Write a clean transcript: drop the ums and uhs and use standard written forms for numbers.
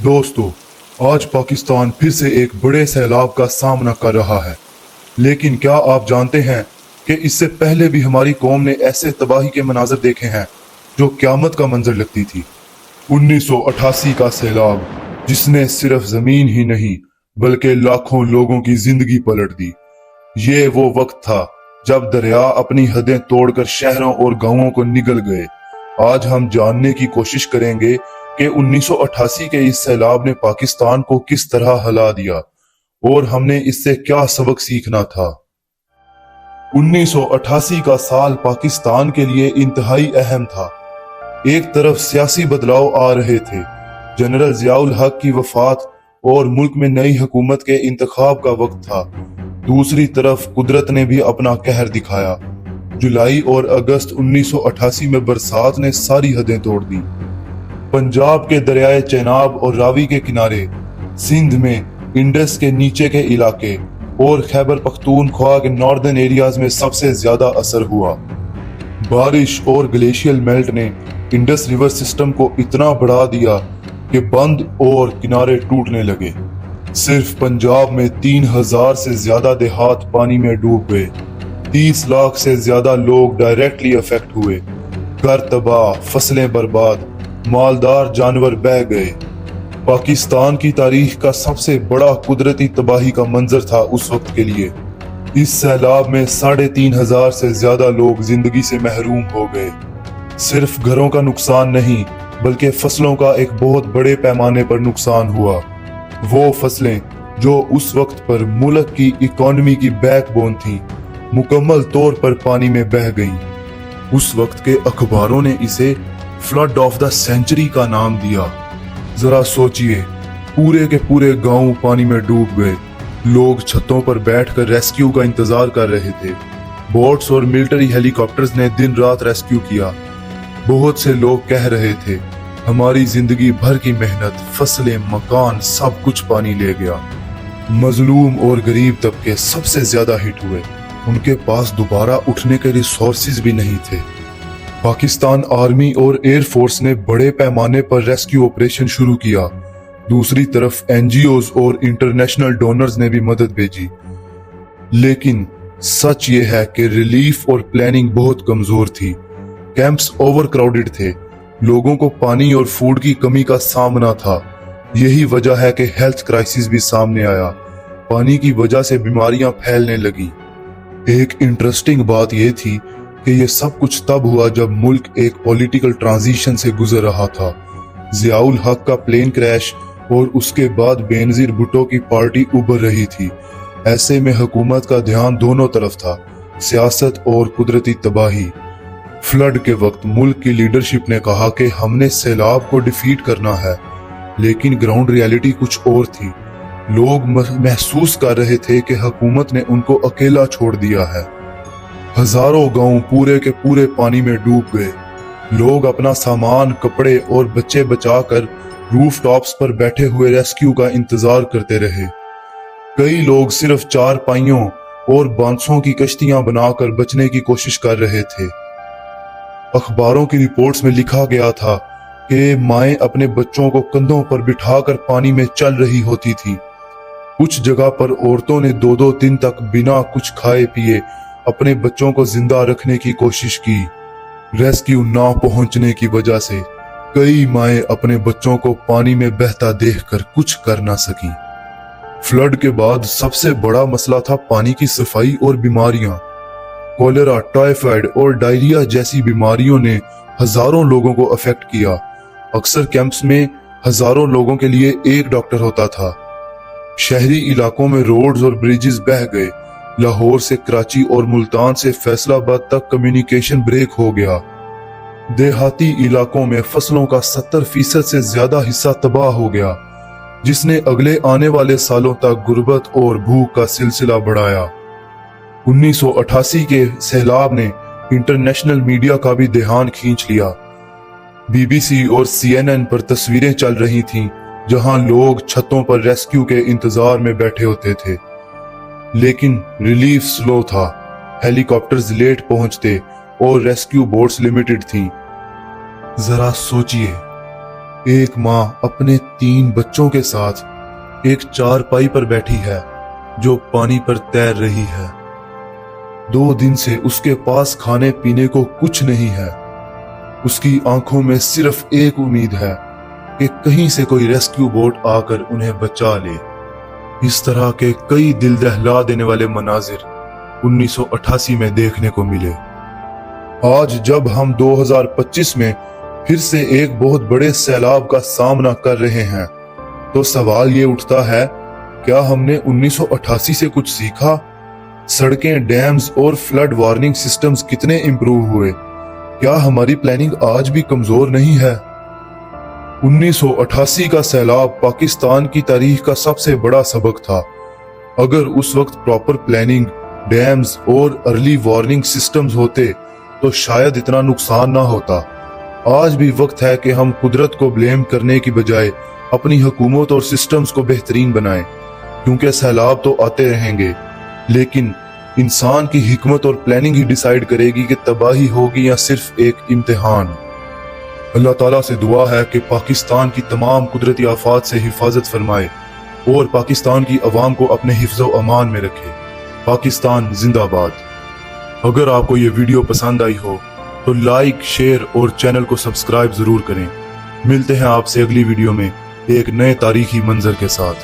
दोस्तों, आज पाकिस्तान फिर से एक बड़े सैलाब का सामना कर रहा है। लेकिन क्या आप जानते हैं कि इससे पहले भी हमारी कौम ने ऐसे तबाही के मनाजर देखे हैं जो क़यामत का मंजर लगती थी। 1988 का सैलाब, जिसने सिर्फ जमीन ही नहीं बल्कि लाखों लोगों की जिंदगी पलट दी। ये वो वक्त था जब दरिया अपनी हदें तोड़कर शहरों और गांवों को निगल गए। आज हम जानने की कोशिश करेंगे कि 1988 के इस सैलाब ने पाकिस्तान को किस तरह हिला दिया और हमने इससे क्या सबक सीखना था। 1988 का साल पाकिस्तान के लिए इंतहाई अहम था। एक तरफ सियासी बदलाव आ रहे थे, जनरल जियाउल हक की वफात और मुल्क में नई हुकूमत के इंतखाब का वक्त था। दूसरी तरफ कुदरत ने भी अपना कहर दिखाया। जुलाई और अगस्त 1988 में बरसात ने सारी हदें तोड़ दी। पंजाब के दरियाए चेनाब और रावी के किनारे, सिंध में इंडस के नीचे के इलाके और खैबर पख्तूनख्वा के नॉर्दर्न एरियाज में सबसे ज्यादा असर हुआ। बारिश और ग्लेशियल मेल्ट ने इंडस रिवर सिस्टम को इतना बढ़ा दिया कि बंद और किनारे टूटने लगे। सिर्फ पंजाब में 3000 से ज्यादा देहात पानी में डूब गए। 30 लाख से ज्यादा लोग डायरेक्टली अफेक्ट हुए। घर तबाह, फसलें बर्बाद, मालदार जानवर बह गए। पाकिस्तान की तारीख का सबसे बड़ा कुदरती तबाही का मंजर था उस वक्त के लिए। इस सैलाब में 3500 से ज्यादा लोग जिंदगी से महरूम हो गए। सिर्फ घरों का नुकसान नहीं बल्कि फसलों का एक बहुत बड़े पैमाने पर नुकसान हुआ। वो फसलें जो उस वक्त पर मुल्क की इकोनॉमी की बैकबोन थी, मुकम्मल तौर पर पानी में बह गईं। उस वक्त के अखबारों ने इसे फ्लड ऑफ द सेंचुरी का नाम दिया। जरा सोचिए, पूरे के पूरे गांव पानी में डूब गए। लोग छतों पर बैठकर रेस्क्यू का इंतजार कर रहे थे। बोट्स और मिलिट्री हेलीकॉप्टर्स ने दिन रात रेस्क्यू किया। बहुत से लोग कह रहे थे, हमारी जिंदगी भर की मेहनत, फसलें, मकान, सब कुछ पानी ले गया। मजलूम और गरीब तबके सबसे ज्यादा हिट हुए। उनके पास दोबारा उठने के रिसोर्सेज भी नहीं थे। पाकिस्तान आर्मी और एयर फोर्स ने बड़े पैमाने पर रेस्क्यू ऑपरेशन शुरू किया। दूसरी तरफ एनजीओज और इंटरनेशनल डोनर्स ने भी मदद भेजी। लेकिन सच ये है कि रिलीफ और प्लानिंग बहुत कमजोर थी। कैंप्स ओवरक्राउडेड थे। लोगों को पानी और फूड की कमी का सामना था। यही वजह है कि हेल्थ क्राइसिस भी सामने आया। पानी की वजह से बीमारियां फैलने लगी। एक इंटरेस्टिंग बात यह थी कि यह सब कुछ तब हुआ जब मुल्क एक पॉलिटिकल ट्रांजिशन से गुजर रहा था। जियाउल हक का प्लेन क्रैश और उसके बाद बेनजीर भुट्टो की पार्टी उभर रही थी। ऐसे में हुकूमत का ध्यान दोनों तरफ था, सियासत और कुदरती तबाही। फ्लड के वक्त मुल्क की लीडरशिप ने कहा कि हमने सैलाब को डिफीट करना है, लेकिन ग्राउंड रियलिटी कुछ और थी। लोग महसूस कर रहे थे कि हुकूमत ने उनको अकेला छोड़ दिया है। हजारों गांव पूरे के पूरे पानी में डूब गए। लोग अपना सामान, कपड़े और बच्चे बचाकर रूफ टॉप्स पर बैठे हुए रेस्क्यू का इंतजार करते रहे। कई लोग सिर्फ चारपाइयों और बांसों की कश्तियां बनाकर बचने की कोशिश कर रहे थे। अखबारों की रिपोर्ट्स में लिखा गया था कि माएं अपने बच्चों को कंधों पर बिठाकर पानी में चल रही होती थी। कुछ जगह पर औरतों ने 2-2 दिन तक बिना कुछ खाए पिए अपने बच्चों को जिंदा रखने की कोशिश की। रेस्क्यू ना पहुंचने की वजह से कई माएं अपने बच्चों को पानी में बहता देखकर कुछ कर ना सकी। फ्लड के बाद सबसे बड़ा मसला था पानी की सफाई और बीमारियां। कॉलेरा, टाइफाइड और डायरिया जैसी बीमारियों ने हजारों लोगों को अफेक्ट किया। अक्सर कैंप्स में हजारों लोगों के लिए एक डॉक्टर होता था। शहरी इलाकों में रोड्स और ब्रिजेस बह गए। लाहौर से कराची और मुल्तान से फैसलाबाद तक कम्युनिकेशन ब्रेक हो गया। देहाती इलाकों में फसलों का 70% से ज्यादा हिस्सा तबाह हो गया, जिसने अगले आने वाले सालों तक गुर्बत और भूख का सिलसिला बढ़ाया। 1988 के सैलाब ने इंटरनेशनल मीडिया का भी ध्यान खींच लिया। बीबीसी और CNN पर तस्वीरें चल रही थीं, जहां लोग छतों पर रेस्क्यू के इंतजार में बैठे होते थे। लेकिन रिलीफ स्लो था, हेलीकॉप्टर्स लेट पहुंचते और रेस्क्यू बोट्स लिमिटेड थीं। जरा सोचिए, एक माँ अपने 3 बच्चों के साथ एक चारपाई पर बैठी है जो पानी पर तैर रही है। 2 दिन से उसके पास खाने पीने को कुछ नहीं है। उसकी आंखों में सिर्फ एक उम्मीद है कि कहीं से कोई रेस्क्यू बोट आकर उन्हें बचा ले। इस तरह के कई दिल दहला देने वाले मनाजिर 1988 में देखने को मिले। आज जब हम 2025 में फिर से एक बहुत बड़े सैलाब का सामना कर रहे हैं, तो सवाल ये उठता है, क्या हमने 1988 से कुछ सीखा? सड़कें, डैम्स और फ्लड वार्निंग सिस्टम्स कितने इंप्रूव हुए? क्या हमारी प्लानिंग आज भी कमजोर नहीं है? 1988 का सैलाब पाकिस्तान की तारीख का सबसे बड़ा सबक था। अगर उस वक्त प्रॉपर प्लानिंग, डैम्स और अर्ली वार्निंग सिस्टम्स होते तो शायद इतना नुकसान ना होता। आज भी वक्त है कि हम कुदरत को ब्लेम करने की बजाय अपनी हुकूमत और सिस्टम्स को बेहतरीन बनाएं, क्योंकि सैलाब तो आते रहेंगे, लेकिन इंसान की हिकमत और प्लानिंग ही डिसाइड करेगी कि तबाही होगी या सिर्फ एक इम्तिहान। अल्लाह ताला से दुआ है कि पाकिस्तान की तमाम कुदरती आफात से हिफाजत फरमाए और पाकिस्तान की अवाम को अपने हिफ्ज़ो अमान में रखे। पाकिस्तान जिंदाबाद। अगर आपको ये वीडियो पसंद आई हो तो लाइक, शेयर और चैनल को सब्सक्राइब जरूर करें। मिलते हैं आपसे अगली वीडियो में एक नए तारीखी मंजर के साथ।